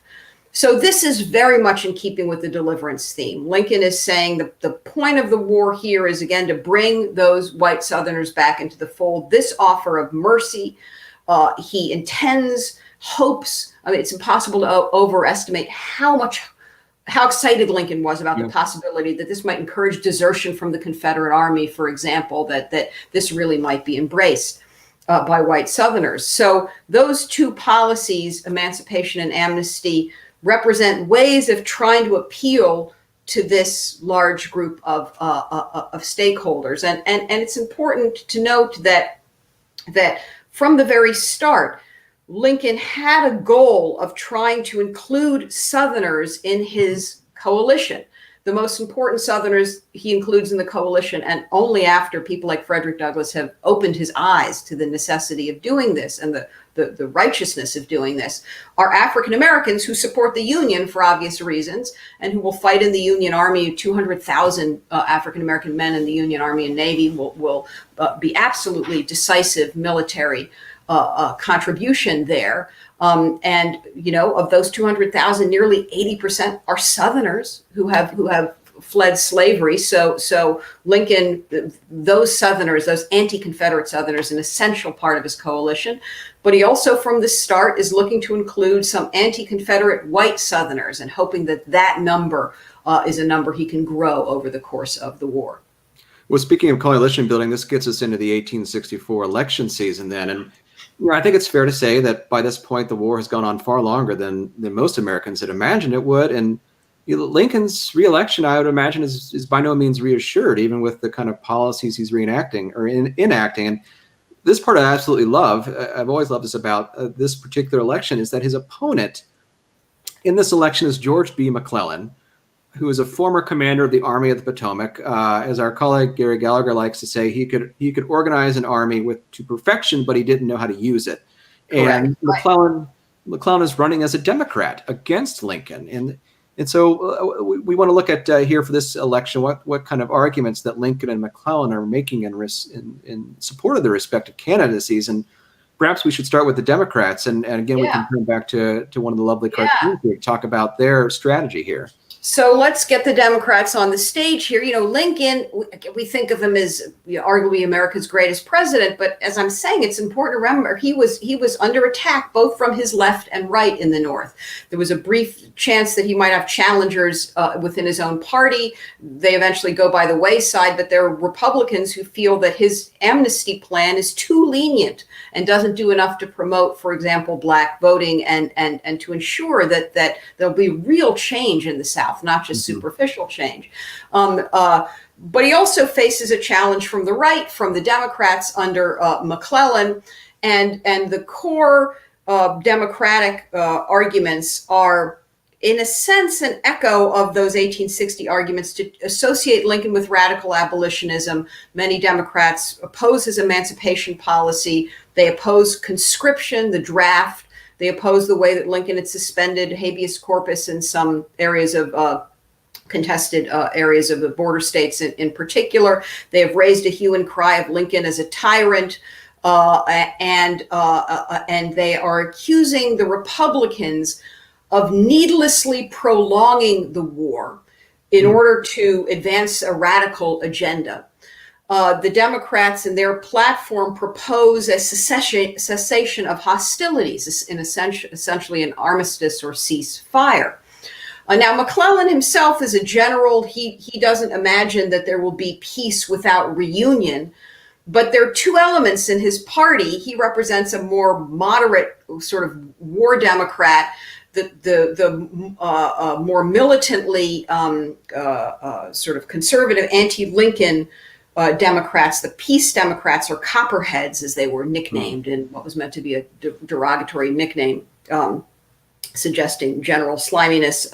So this is very much in keeping with the deliverance theme. Lincoln is saying the point of the war here is, again, to bring those white Southerners back into the fold. This offer of mercy, he intends, hopes. I mean, it's impossible to overestimate how excited Lincoln was about the possibility that this might encourage desertion from the Confederate Army, for example, that this really might be embraced by white Southerners. So those two policies, emancipation and amnesty, represent ways of trying to appeal to this large group of stakeholders. And it's important to note that from the very start, Lincoln had a goal of trying to include Southerners in his coalition. The most important Southerners he includes in the coalition, and only after people like Frederick Douglass have opened his eyes to the necessity of doing this and the righteousness of doing this, are African Americans who support the Union for obvious reasons and who will fight in the Union Army. 200,000 African American men in the Union Army and Navy will be absolutely decisive military contribution there. And of those 200,000, nearly 80% are Southerners who have fled slavery. So Lincoln, those Southerners, those anti-Confederate Southerners, an essential part of his coalition. But he also, from the start, is looking to include some anti-Confederate white Southerners and hoping that number is a number he can grow over the course of the war. Well, speaking of coalition building, this gets us into the 1864 election season then. And I think it's fair to say that by this point, the war has gone on far longer than most Americans had imagined it would. And Lincoln's reelection, I would imagine, is by no means reassured, even with the kind of policies he's reenacting or enacting. And this part I absolutely love. I've always loved this about this particular election, is that his opponent in this election is George B. McClellan, who is a former commander of the Army of the Potomac. As our colleague Gary Gallagher likes to say, he could organize an army to perfection, but he didn't know how to use it. And McClellan is running as a Democrat against Lincoln. And so we want to look at here for this election what kind of arguments that Lincoln and McClellan are making in support of their respective candidacies. And perhaps we should start with the Democrats. And again, we can turn back to one of the lovely cartoons here to talk about their strategy here. So let's get the Democrats on the stage here. Lincoln, we think of him as arguably America's greatest president, but as I'm saying, it's important to remember he was under attack both from his left and right in the North. There was a brief chance that he might have challengers within his own party. They eventually go by the wayside, but there are Republicans who feel that his amnesty plan is too lenient and doesn't do enough to promote, for example, Black voting and to ensure that there'll be real change in the South, not just superficial change. But he also faces a challenge from the right, from the Democrats under McClellan, and the core Democratic arguments are, in a sense, an echo of those 1860 arguments to associate Lincoln with radical abolitionism. Many Democrats oppose his emancipation policy. They oppose conscription, the draft. They oppose the way that Lincoln had suspended habeas corpus in some areas of contested areas of the border states in particular. They have raised a hue and cry of Lincoln as a tyrant, and they are accusing the Republicans of needlessly prolonging the war in order to advance a radical agenda. The Democrats in their platform propose a cessation of hostilities, in essentially an armistice or ceasefire. Now, McClellan himself is a general. He doesn't imagine that there will be peace without reunion. But there are two elements in his party. He represents a more moderate sort of war Democrat, the more militantly sort of conservative anti-Lincoln Democrats, the peace Democrats, or Copperheads, as they were nicknamed in what was meant to be a derogatory nickname, suggesting general sliminess.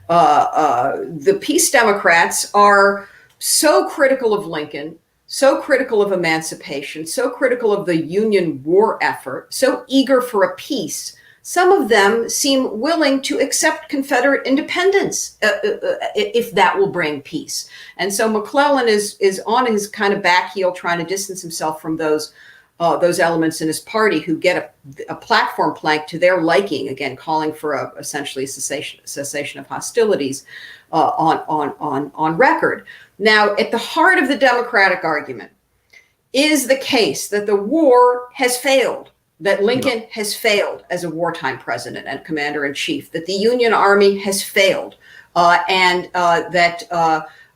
The peace Democrats are so critical of Lincoln, so critical of emancipation, so critical of the Union war effort, so eager for a peace. Some of them seem willing to accept Confederate independence if that will bring peace. And so McClellan is on his kind of back heel, trying to distance himself from those elements in his party who get a platform plank to their liking, again, calling for essentially a cessation of hostilities on record. Now, at the heart of the Democratic argument is the case that the war has failed, that Lincoln has failed as a wartime president and commander-in-chief, that the Union Army has failed, and that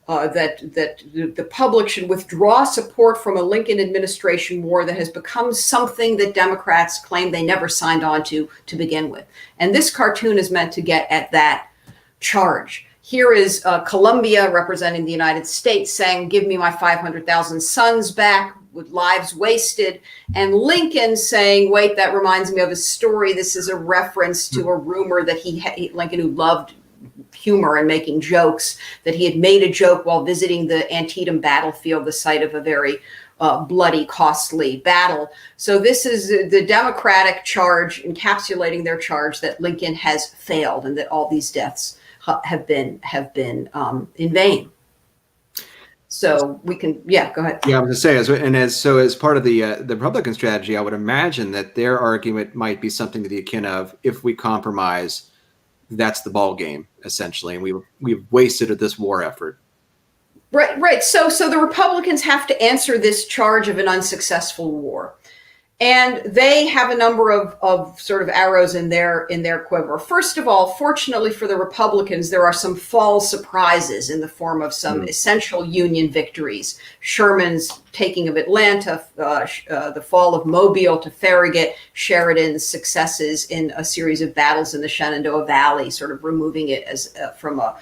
the public should withdraw support from a Lincoln administration war that has become something that Democrats claim they never signed on to begin with. And this cartoon is meant to get at that charge. Here is Columbia, representing the United States, saying, "Give me my 500,000 sons back," with lives wasted. And Lincoln saying, "Wait, that reminds me of a story. This is a reference to a rumor that Lincoln, who loved humor and making jokes, that he had made a joke while visiting the Antietam battlefield, the site of a very bloody, costly battle." So this is the Democratic charge, encapsulating their charge that Lincoln has failed and that all these deaths have been in vain. So we can, go ahead. Yeah, I was going to say, as part of the Republican strategy, I would imagine that their argument might be something to the akin of, if we compromise, that's the ball game, essentially, and we've wasted this war effort. Right. So the Republicans have to answer this charge of an unsuccessful war. And they have a number of sort of arrows in their quiver. First of all, fortunately for the Republicans, there are some fall surprises in the form of some essential Union victories. Sherman's taking of Atlanta, the fall of Mobile to Farragut, Sheridan's successes in a series of battles in the Shenandoah Valley, sort of removing it as from a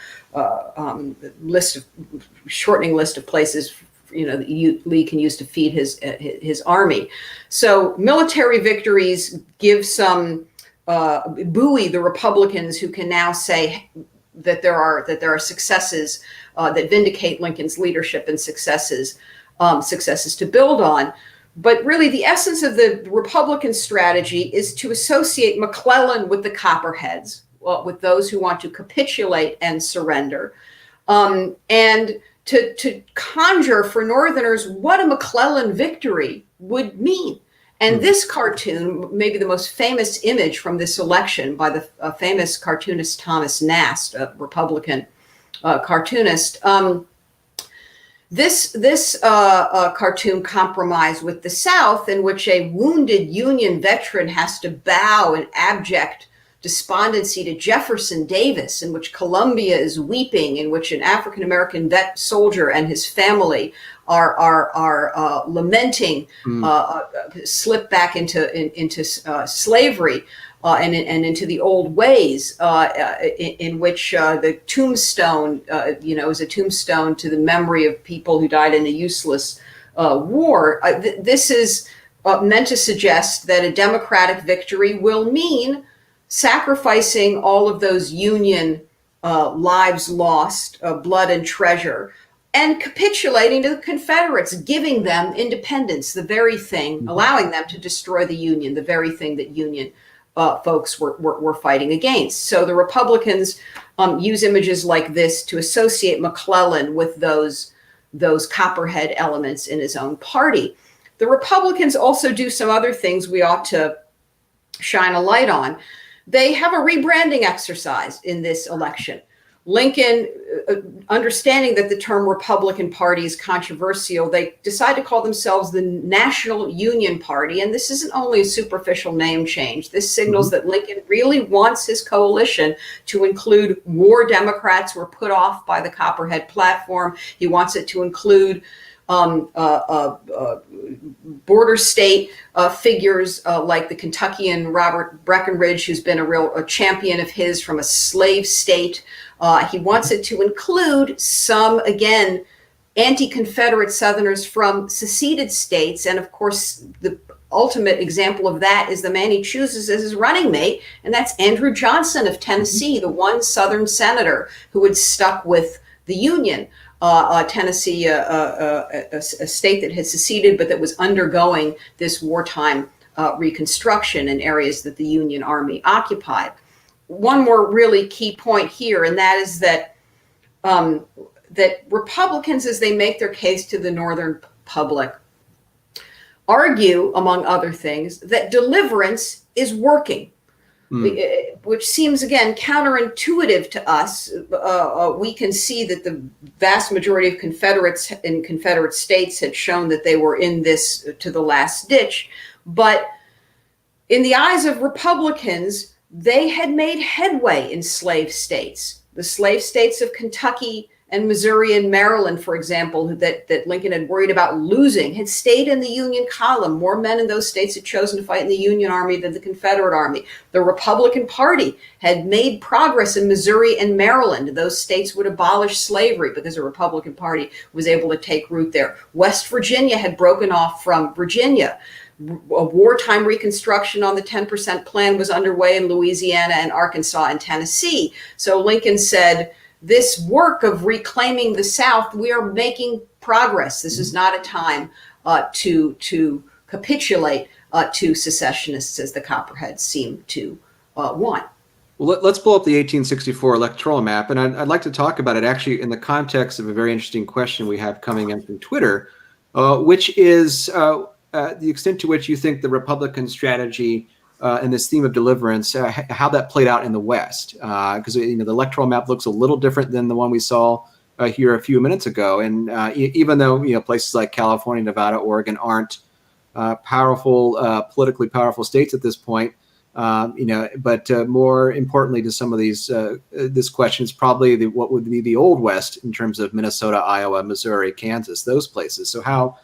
shortening list of places that Lee can use to feed his army. So military victories give some buoy the Republicans, who can now say that there are successes that vindicate Lincoln's leadership and successes to build on. But really, the essence of the Republican strategy is to associate McClellan with the Copperheads, with those who want to capitulate and surrender, and to conjure for Northerners what a McClellan victory would mean. And this cartoon, maybe the most famous image from this election by the famous cartoonist Thomas Nast, a Republican cartoonist, this cartoon compromise with the South, in which a wounded Union veteran has to bow in abject despondency to Jefferson Davis, in which Columbia is weeping, in which an African-American vet soldier and his family are lamenting slip back into slavery and into the old ways, in which the tombstone, is a tombstone to the memory of people who died in a useless war. This is meant to suggest that a Democratic victory will mean sacrificing all of those Union lives lost, blood and treasure, and capitulating to the Confederates, giving them independence, the very thing, allowing them to destroy the Union, the very thing that Union folks were fighting against. So the Republicans use images like this to associate McClellan with those Copperhead elements in his own party. The Republicans also do some other things we ought to shine a light on. they have a rebranding exercise in this election. Lincoln, understanding that the term Republican Party is controversial, they decide to call themselves the National Union Party. And this isn't only a superficial name change. This signals that Lincoln really wants his coalition to include war Democrats who were put off by the Copperhead platform. He wants it to include border state figures like the Kentuckian Robert Breckinridge, who's been a champion of his from a slave state. He wants it to include some, again, anti-Confederate Southerners from seceded states. And of course, the ultimate example of that is the man he chooses as his running mate, and that's Andrew Johnson of Tennessee, the one Southern senator who had stuck with the Union. Tennessee, a state that had seceded, but that was undergoing this wartime reconstruction in areas that the Union Army occupied. One more really key point here, and that is that that Republicans, as they make their case to the Northern public, argue, among other things, that deliverance is working. Which seems, again, counterintuitive to us. We can see that the vast majority of Confederates in Confederate states had shown that they were in this to the last ditch. But in the eyes of Republicans, they had made headway in slave states. The slave states of Kentucky and Missouri and Maryland, for example, that Lincoln had worried about losing, had stayed in the Union column. More men in those states had chosen to fight in the Union Army than the Confederate Army. The Republican Party had made progress in Missouri and Maryland. Those states would abolish slavery because the Republican Party was able to take root there. West Virginia had broken off from Virginia. A wartime reconstruction on the 10% plan was underway in Louisiana and Arkansas and Tennessee. So Lincoln said, this work of reclaiming the South, we are making progress. This is not a time to capitulate to secessionists, as the Copperheads seem to want. Well, let's pull up the 1864 electoral map, and I'd like to talk about it actually in the context of a very interesting question we have coming in from Twitter, which is the extent to which you think the Republican strategy and this theme of deliverance, how that played out in the West, because the electoral map looks a little different than the one we saw here a few minutes ago. And even though places like California, Nevada, Oregon aren't powerful, politically powerful states at this point, but more importantly to some of these, this question is probably what would be the Old West in terms of Minnesota, Iowa, Missouri, Kansas, those places. So how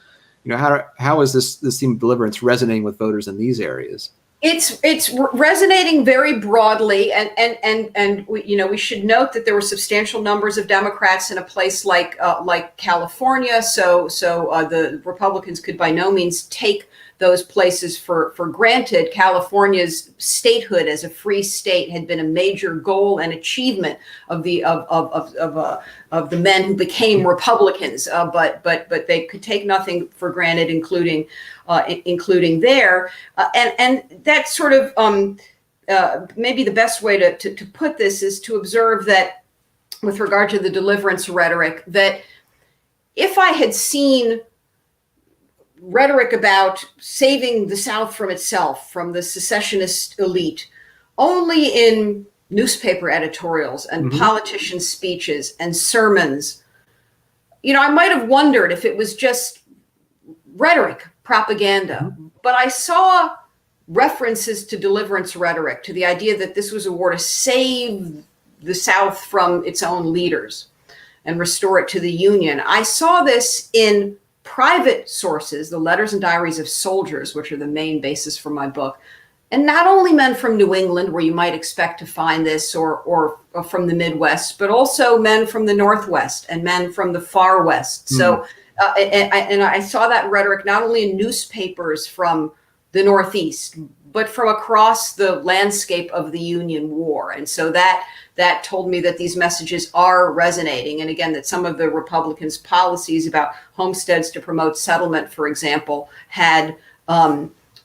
is this theme of deliverance resonating with voters in these areas? It's resonating very broadly, and we should note that there were substantial numbers of Democrats in a place like California, so the Republicans could by no means take those places for granted. California's statehood as a free state had been a major goal and achievement of the men who became Republicans, but they could take nothing for granted, including there, and that's sort of maybe the best way to put this is to observe that with regard to the deliverance rhetoric, that if I had seen rhetoric about saving the South from itself, from the secessionist elite, only in newspaper editorials and politician speeches and sermons, I might have wondered if it was just rhetoric, propaganda. But I saw references to deliverance rhetoric, to the idea that this was a war to save the South from its own leaders and restore it to the Union. I saw this in private sources, the letters and diaries of soldiers, which are the main basis for my book. And not only men from New England, where you might expect to find this, or from the Midwest, but also men from the Northwest and men from the far West. So, and I saw that rhetoric not only in newspapers from the Northeast, but from across the landscape of the Union War. And so that told me that these messages are resonating. And again, that some of the Republicans' policies about homesteads to promote settlement, for example, had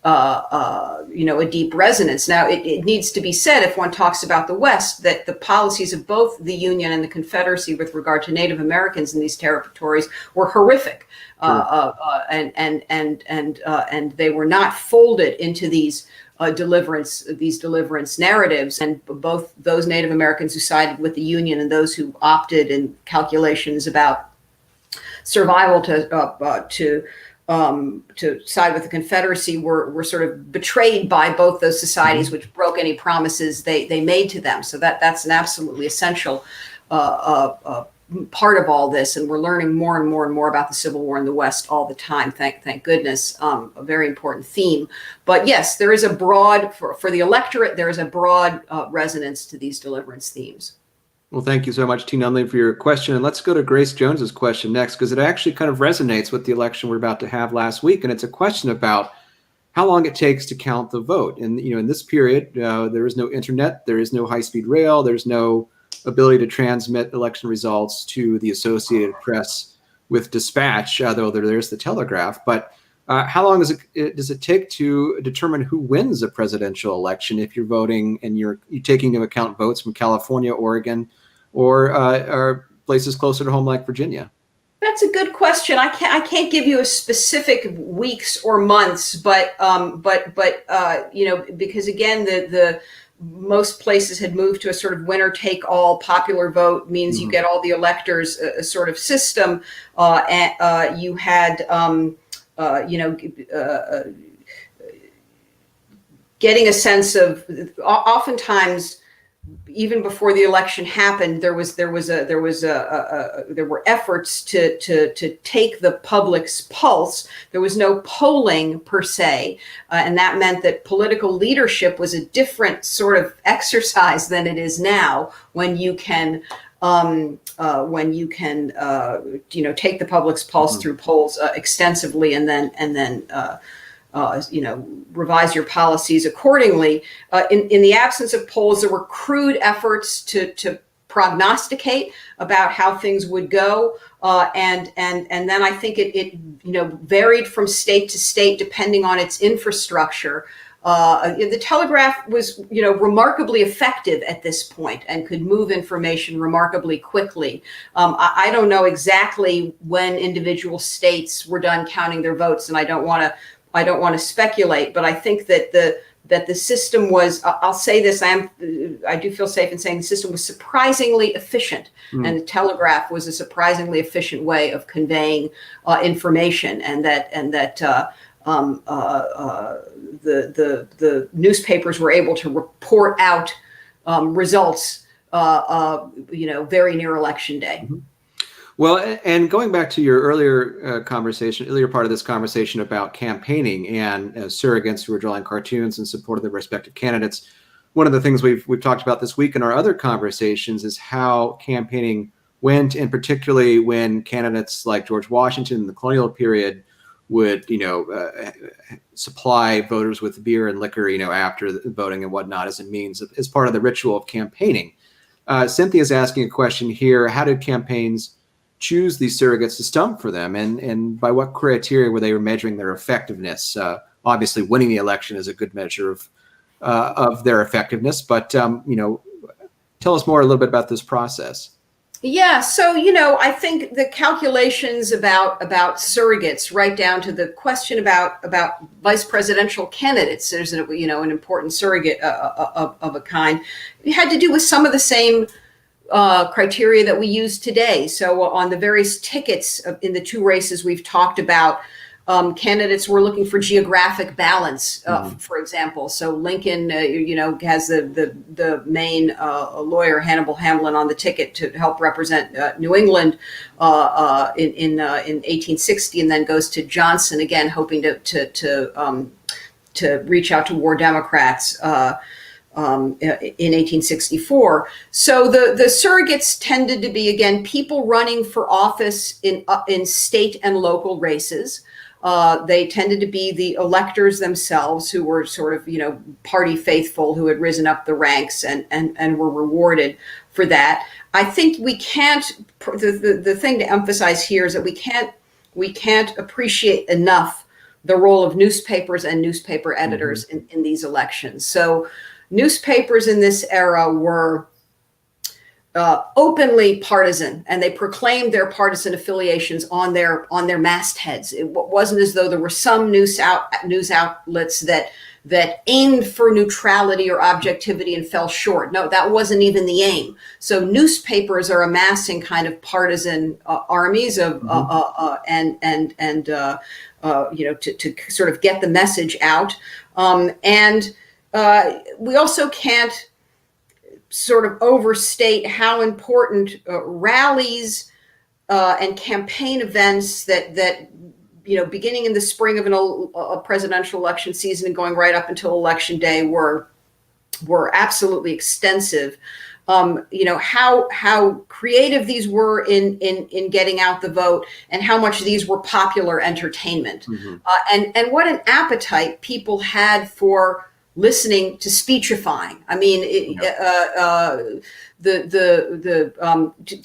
a deep resonance. Now, it needs to be said, if one talks about the West, that the policies of both the Union and the Confederacy with regard to Native Americans in these territories were horrific, and they were not folded into these deliverance narratives. And both those Native Americans who sided with the Union and those who opted in calculations about survival to side with the Confederacy were sort of betrayed by both those societies, which broke any promises they made to them. So that's an absolutely essential part of all this, and we're learning more and more and more about the Civil War in the West all the time. Thank goodness. A very important theme. But yes, there is a broad for the electorate. There is a broad resonance to these deliverance themes. Well, thank you so much, T. Nunley, for your question. And let's go to Grace Jones's question next, because it actually kind of resonates with the election we're about to have last week. And it's a question about how long it takes to count the vote. And, in this period, there is no internet, there is no high-speed rail, there's no ability to transmit election results to the Associated Press with dispatch, though there's the telegraph. But how long does it take to determine who wins a presidential election if you're voting and you're taking into account votes from California, Oregon, or places closer to home like Virginia? That's a good question. I can't give you a specific weeks or months, but because again, the most places had moved to a sort of winner take all popular vote means you get all the electors a sort of system, and you had getting a sense of, oftentimes even before the election happened, there were efforts to take the public's pulse. There was no polling per se, and that meant that political leadership was a different sort of exercise than it is now, when you can take the public's pulse through polls extensively, and then revise your policies accordingly. In the absence of polls, there were crude efforts to prognosticate about how things would go, and then I think it varied from state to state depending on its infrastructure. The telegraph was, remarkably effective at this point and could move information remarkably quickly. I don't know exactly when individual states were done counting their votes, and I don't want to speculate, but I think that the system was, I'll say this, I do feel safe in saying the system was surprisingly efficient, and the telegraph was a surprisingly efficient way of conveying information, and that the newspapers were able to report out results, very near election day. Well, and going back to your earlier part of this conversation about campaigning and surrogates who were drawing cartoons in support of their respective candidates, one of the things we've talked about this week in our other conversations is how campaigning went, and particularly when candidates like George Washington in the colonial period would, supply voters with beer and liquor, after the voting and whatnot as a means as part of the ritual of campaigning. Cynthia's asking a question here: how did campaigns choose these surrogates to stump for them, and by what criteria were they measuring their effectiveness? Obviously, winning the election is a good measure of their effectiveness, but tell us more a little bit about this process. Yeah, so I think the calculations about surrogates, right down to the question about vice presidential candidates, there's an important surrogate of a kind. It had to do with some of the same criteria that we use today. So on the various tickets in the two races we've talked about, candidates were looking for geographic balance, for example. So Lincoln, has the main lawyer, Hannibal Hamlin, on the ticket to help represent New England in 1860, and then goes to Johnson again, hoping to reach out to war Democrats in 1864. So the surrogates tended to be, again, people running for office in state and local races. They tended to be the electors themselves, who were sort of, party faithful, who had risen up the ranks and were rewarded for that. I think we can't, the thing to emphasize here is that we can't appreciate enough the role of newspapers and newspaper editors in these elections. So newspapers in this era were openly partisan, and they proclaimed their partisan affiliations on their mastheads. It wasn't as though there were some news outlets that aimed for neutrality or objectivity and fell short. No, that wasn't even the aim. So newspapers are amassing kind of partisan armies of to sort of get the message out. We also can't sort of overstate how important rallies and campaign events that beginning in the spring of a presidential election season and going right up until election day were absolutely extensive. How creative these were in getting out the vote, and how much these were popular entertainment, and what an appetite people had for listening to speechifying. I mean, to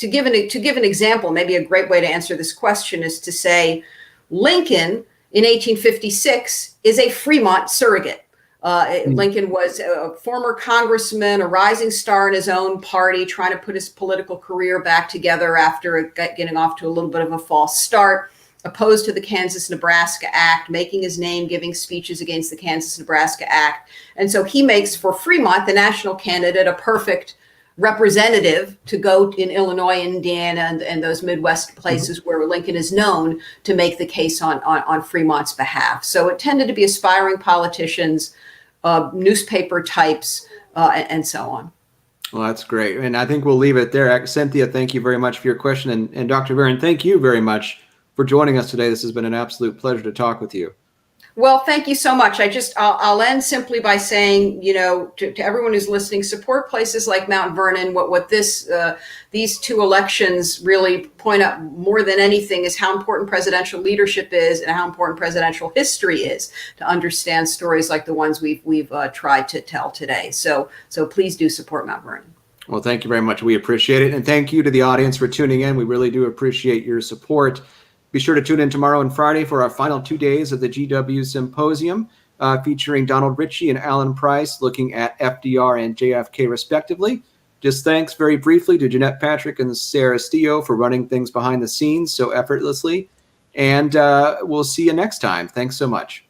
give an example, maybe a great way to answer this question is to say Lincoln in 1856 is a Fremont surrogate. Lincoln was a former congressman, a rising star in his own party, trying to put his political career back together after getting off to a little bit of a false start, opposed to the Kansas-Nebraska Act, making his name, giving speeches against the Kansas-Nebraska Act. And so he makes for Fremont, the national candidate, a perfect representative to go in Illinois, Indiana, and those Midwest places where Lincoln is known to make the case on Fremont's behalf. So it tended to be aspiring politicians, newspaper types, and so on. Well, that's great. And I think we'll leave it there. Cynthia, thank you very much for your question. And Dr. Varon, thank you very much for joining us today. This has been an absolute pleasure to talk with you. Well, thank you so much. I'll end simply by saying, to everyone who's listening, support places like Mount Vernon. What these two elections really point out more than anything is how important presidential leadership is and how important presidential history is to understand stories like the ones we've tried to tell today. So please do support Mount Vernon. Well, thank you very much. We appreciate it. And thank you to the audience for tuning in. We really do appreciate your support. Be sure to tune in tomorrow and Friday for our final 2 days of the GW Symposium, featuring Donald Ritchie and Alan Price, looking at FDR and JFK respectively. Just thanks very briefly to Jeanette Patrick and Sarah Stio for running things behind the scenes so effortlessly. And we'll see you next time. Thanks so much.